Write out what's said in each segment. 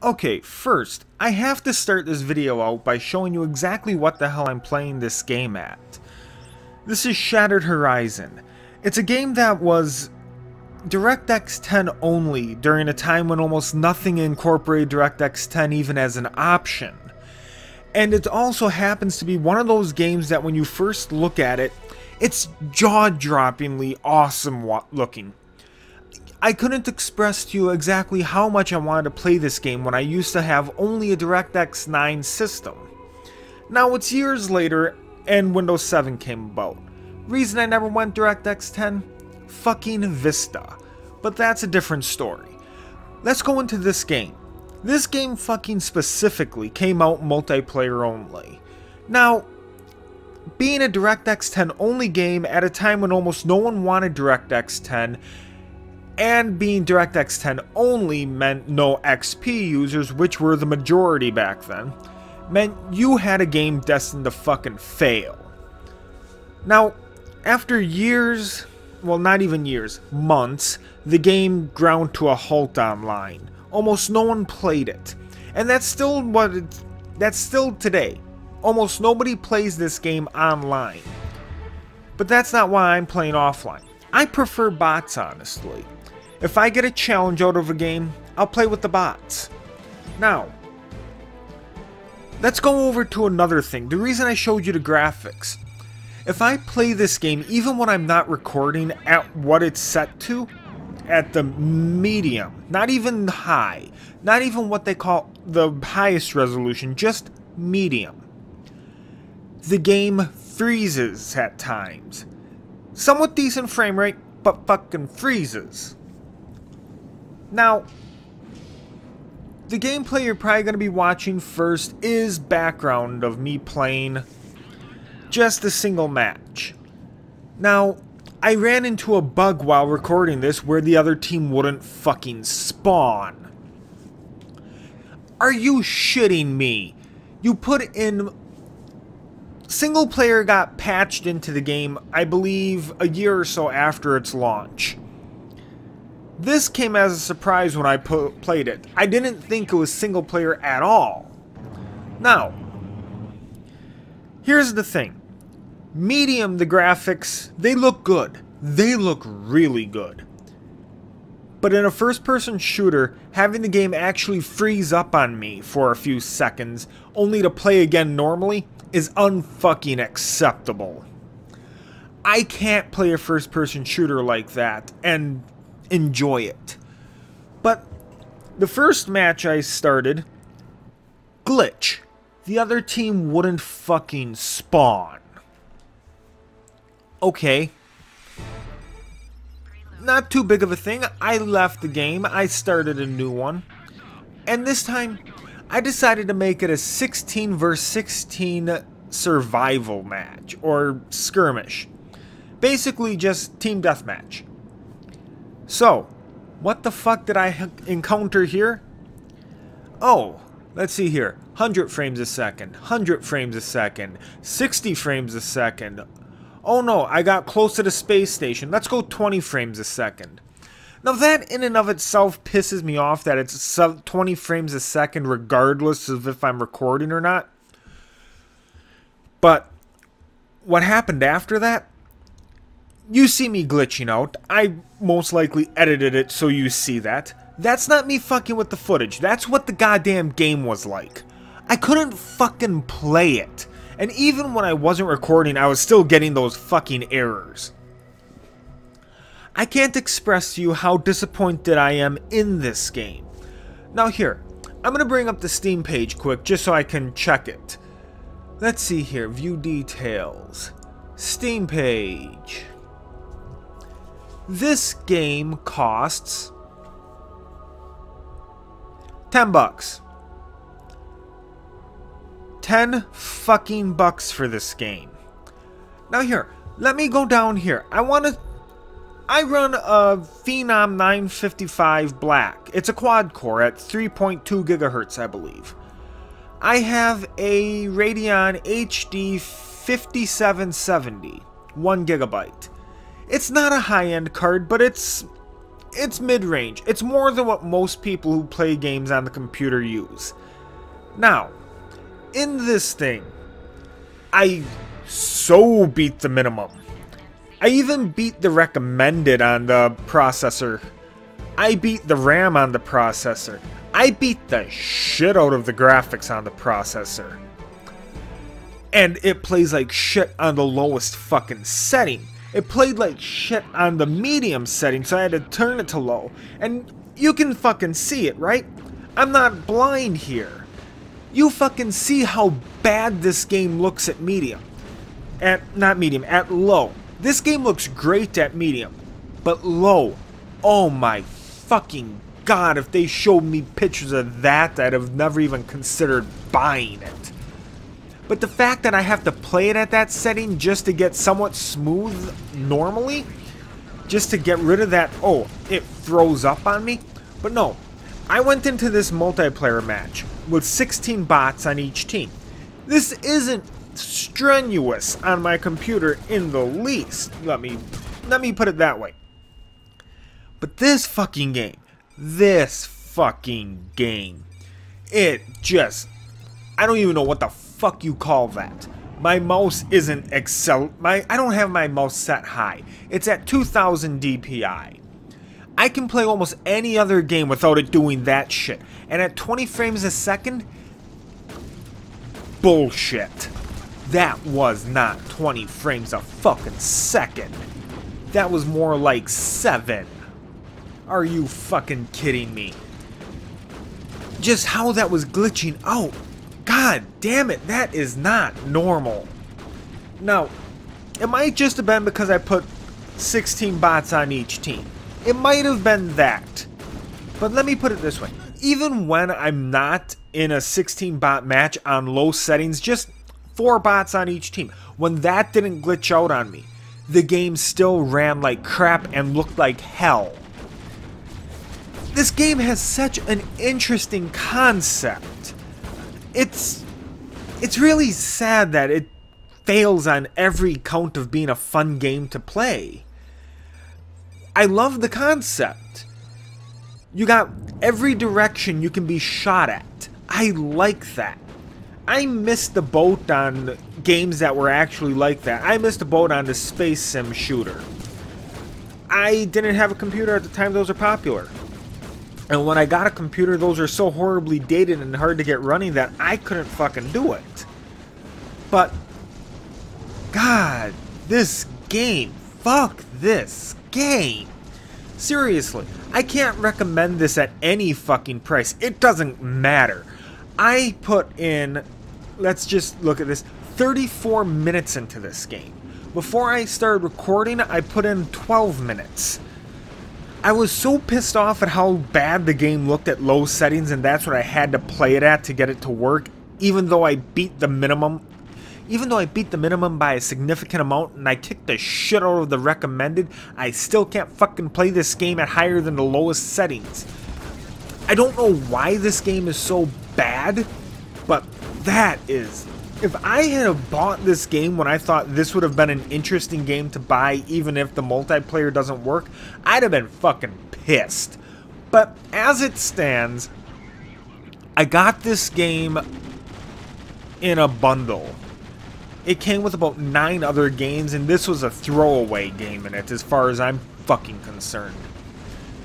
Okay, first, I have to start this video out by showing you exactly what the hell I'm playing this game at. This is Shattered Horizon. It's a game that was DirectX 10 only during a time when almost nothing incorporated DirectX 10 even as an option. And it also happens to be one of those games that when you first look at it, it's jaw-droppingly awesome looking. I couldn't express to you exactly how much I wanted to play this game when I used to have only a DirectX 9 system. Now it's years later and Windows 7 came about. Reason I never went DirectX 10? Fucking Vista. But that's a different story. Let's go into this game. This game fucking specifically came out multiplayer only. Now, being a DirectX 10 only game at a time when almost no one wanted DirectX 10, and being DirectX 10 only meant no XP users, which were the majority back then, meant you had a game destined to fucking fail. Now, after years, well not even years, months, the game ground to a halt online. Almost no one played it. And that's still today. Almost nobody plays this game online. But that's not why I'm playing offline. I prefer bots, honestly. If I get a challenge out of a game, I'll play with the bots. Now, let's go over to another thing. The reason I showed you the graphics. If I play this game, even when I'm not recording at what it's set to, at the medium, not even high, not even what they call the highest resolution, just medium, the game freezes at times. Somewhat decent frame rate, but fucking freezes. Now, the gameplay you're probably going to be watching first is background of me playing just a single match. Now, I ran into a bug while recording this where the other team wouldn't fucking spawn. Are you shitting me? You put in... Single player got patched into the game, I believe, a year or so after its launch. This came as a surprise when I played it. I didn't think it was single player at all. Now, here's the thing. Medium, the graphics, they look good. They look really good. But in a first-person shooter, having the game actually freeze up on me for a few seconds, only to play again normally, is unfucking acceptable. I can't play a first-person shooter like that and enjoy it. But the first match I started, glitch. The other team wouldn't fucking spawn. Okay. Not too big of a thing. I left the game. I started a new one. And this time, I decided to make it a 16 vs 16 survival match, or skirmish. Basically just team deathmatch. So, what the fuck did I encounter here? Oh, let's see here. 100 frames a second, 100 frames a second, 60 frames a second. Oh no, I got close to the space station. Let's go 20 frames a second. Now that in and of itself pisses me off that it's 20 frames a second regardless of if I'm recording or not. But what happened after that? You see me glitching out. I most likely edited it so you see that. That's not me fucking with the footage. That's what the goddamn game was like. I couldn't fucking play it. And even when I wasn't recording, I was still getting those fucking errors. I can't express to you how disappointed I am in this game. Now here, I'm going to bring up the Steam page quick just so I can check it. Let's see here, view details. Steam page. This game costs $10. 10 fucking bucks for this game. Now here, let me go down here. I run a Phenom 955 Black. It's a quad core at 3.2 gigahertz, I believe. I have a Radeon HD 5770, 1 gigabyte. It's not a high-end card, but it's It's mid-range. It's more than what most people who play games on the computer use. Now, in this thing, I so beat the minimum. I even beat the recommended on the processor. I beat the RAM on the processor. I beat the shit out of the graphics on the processor. And it plays like shit on the lowest fucking setting. It played like shit on the medium setting, so I had to turn it to low. And you can fucking see it, right? I'm not blind here. You fucking see how bad this game looks at medium. Not medium, at low. This game looks great at medium, but low, oh my fucking god, if they showed me pictures of that, I'd have never even considered buying it. But the fact that I have to play it at that setting just to get somewhat smooth normally, just to get rid of that, oh, it throws up on me. But no, I went into this multiplayer match with 16 bots on each team. This isn't strenuous on my computer in the least. Let me put it that way. But this fucking game, it just, I don't even know what the fuck you call that. My mouse isn't I don't have my mouse set high. It's at 2000 DPI. I can play almost any other game without it doing that shit. And at 20 frames a second, bullshit. That was not 20 frames a fucking second. That was more like 7. Are you fucking kidding me? Just how that was glitching out. God damn it, that is not normal. Now, it might just have been because I put 16 bots on each team. It might have been that. But let me put it this way. Even when I'm not in a 16 bot match on low settings, just 4 bots on each team, when that didn't glitch out on me, the game still ran like crap and looked like hell. This game has such an interesting concept. It's really sad that it fails on every count of being a fun game to play. I love the concept. You got every direction you can be shot at. I like that. I missed the boat on games that were actually like that. I missed the boat on the Space Sim shooter. I didn't have a computer at the time those were popular. And when I got a computer, those are so horribly dated and hard to get running that I couldn't fucking do it. But, God, this game, fuck this game. Seriously, I can't recommend this at any fucking price. It doesn't matter. I put in, let's just look at this, 34 minutes into this game. Before I started recording, I put in 12 minutes. I was so pissed off at how bad the game looked at low settings, and that's what I had to play it at to get it to work, even though I beat the minimum. Even though I beat the minimum by a significant amount and I kicked the shit out of the recommended, I still can't fucking play this game at higher than the lowest settings. I don't know why this game is so bad, but that is... If I had bought this game when I thought this would have been an interesting game to buy even if the multiplayer doesn't work, I'd have been fucking pissed. But as it stands, I got this game in a bundle. It came with about 9 other games, and this was a throwaway game in it as far as I'm fucking concerned.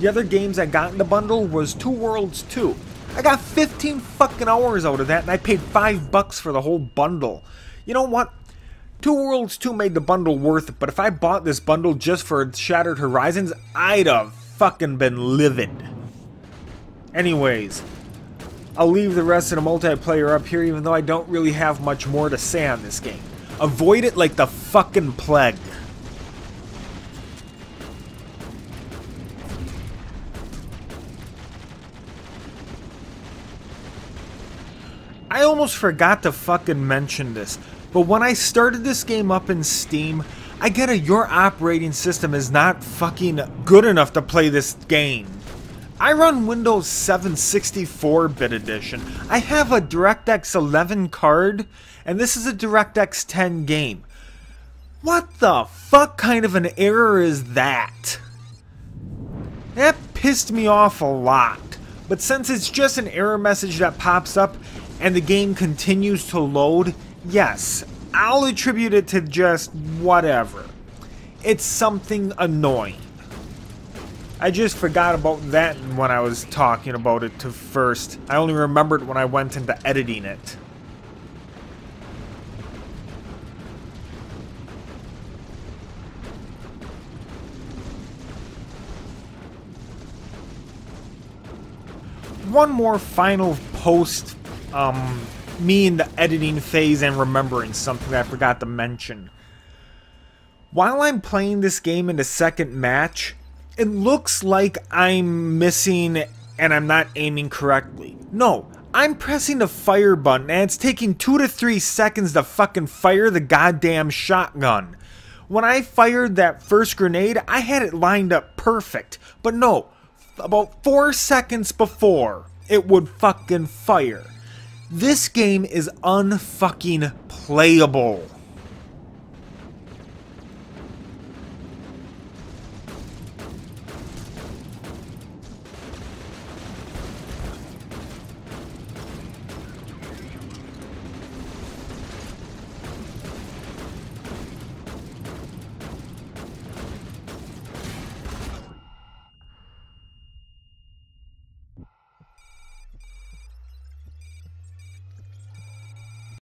The other games I got in the bundle was Two Worlds 2. I got 15 fucking hours out of that, and I paid $5 for the whole bundle. You know what? Two Worlds 2 made the bundle worth it, but if I bought this bundle just for Shattered Horizons, I'd have fucking been livid. Anyways, I'll leave the rest of the multiplayer up here, even though I don't really have much more to say on this game. Avoid it like the fucking plague. I almost forgot to fucking mention this, but when I started this game up in Steam, I get your operating system is not fucking good enough to play this game. I run Windows 7 64-bit edition. I have a DirectX 11 card, and this is a DirectX 10 game. What the fuck kind of an error is that? That pissed me off a lot. But since it's just an error message that pops up and the game continues to load, yes, I'll attribute it to just whatever. It's something annoying. I just forgot about that when I was talking about it to first. I only remembered when I went into editing it. One more final post, me in the editing phase and remembering something that I forgot to mention. While I'm playing this game in the second match, it looks like I'm missing and I'm not aiming correctly. No, I'm pressing the fire button and it's taking 2 to 3 seconds to fucking fire the goddamn shotgun. When I fired that first grenade, I had it lined up perfect. But no, about 4 seconds before it would fucking fire. This game is unfucking playable.